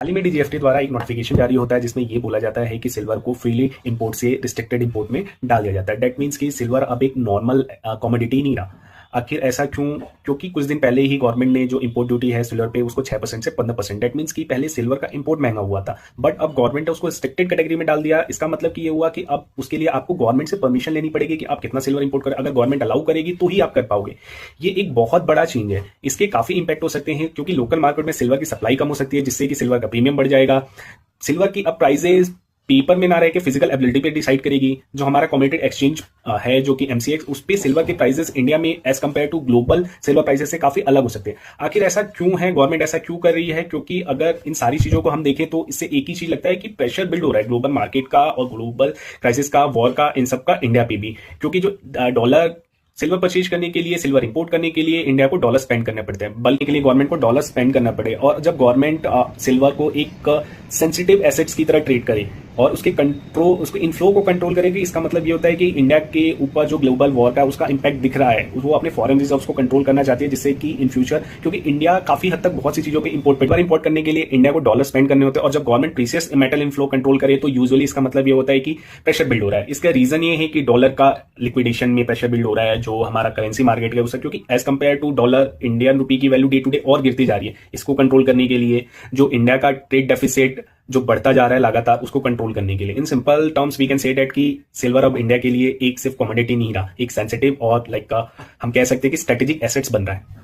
हाल ही में डीजीएफटी द्वारा एक नोटिफिकेशन जारी होता है जिसमें ये बोला जाता है कि सिल्वर को फ्रीली इंपोर्ट से रिस्ट्रिक्टेड इंपोर्ट में डाल दिया जाता है। दैट मीन्स कि सिल्वर अब एक नॉर्मल कमोडिटी नहीं रहा। आखिर ऐसा क्यों? क्योंकि कुछ दिन पहले ही गवर्नमेंट ने जो इंपोर्ट ड्यूटी है सिल्वर पे उसको 6% से 15%, दैट मीन्स कि पहले सिल्वर का इंपोर्ट महंगा हुआ था, बट अब गवर्नमेंट ने उसको रिस्ट्रिक्टेड कैटेगरी में डाल दिया। इसका मतलब कि ये हुआ कि अब उसके लिए आपको गवर्नमेंट से परमिशन लेनी पड़ेगी कि आप कितना सिल्वर इंपोर्ट करें। अगर गवर्नमेंट अलाउ करेगी तो ही आप कर पाओगे। ये एक बहुत बड़ा चेंज है। इसके काफी इंपैक्ट हो सकते हैं क्योंकि लोकल मार्केट में सिल्वर की सप्लाई कम हो सकती है, जिससे कि सिल्वर का प्रीमियम बढ़ जाएगा। सिल्वर की अब प्राइजेस पेपर में ना रह के फिजिकल एबिलिटी पे डिसाइड करेगी। जो हमारा कमोडिटी एक्सचेंज है जो कि एमसीएक्स, उस पे सिल्वर के प्राइसेस इंडिया में as compare to global silver prices से काफी अलग हो सकते हैं। आखिर ऐसा क्यों है? गवर्नमेंट ऐसा क्यों कर रही है? क्योंकि अगर इन सारी चीजों को हम देखें तो इससे एक ही चीज लगता है कि प्रेशर बिल्ड हो रहा है ग्लोबल मार्केट का और ग्लोबल क्राइसिस का, वॉर का, इन सब का इंडिया पे भी। क्योंकि जो डॉलर सिल्वर परचेज करने के लिए, सिल्वर इंपोर्ट करने के लिए इंडिया को डॉलर स्पेंड करने पड़ते हैं, बल्कि के लिए गवर्नमेंट को डॉलर स्पेंड करना पड़े। और जब गवर्नमेंट सिल्वर को एक सेंसिटिव एसेट्स की तरह ट्रीट करे और उसके कंट्रोल, उसके इनफ्लो को कंट्रोल करेगी, इसका मतलब ये होता है कि इंडिया के ऊपर जो ग्लोबल वॉर का उसका इंपैक्ट दिख रहा है, वो अपने फॉरेन रिजर्व्स को कंट्रोल करना चाहती है, जिससे कि इन फ्यूचर, क्योंकि इंडिया काफी हद तक बहुत सी चीजों पे इंपोर्ट करने के लिए इंडिया को डॉलर स्पेंड करने होते हैं। और जब government precious metal inflow control करे तो यूजुअली इसका मतलब ये होता है कि प्रेशर बिल्ड हो रहा है। इसका रीजन ये है कि डॉलर का लिक्विडेशन में प्रेशर बिल्ड हो रहा है, जो हमारा करेंसी मार्केट है उसका, क्योंकि as compare to dollar Indian rupee की वैल्यू डे टू डे और गिरती जा रही है। इसको कंट्रोल करने के लिए जो इंडिया का ट्रेड डेफिसिट जो बढ़ता जा रहा है लगातार, उसको कंट्रोल करने के लिए, in simple terms we can say that कि सिल्वर अब इंडिया के लिए एक सिर्फ कमोडिटी नहीं रहा, एक सेंसिटिव और हम कह सकते हैं कि स्ट्रेटेजिक एसेट्स बन रहा है।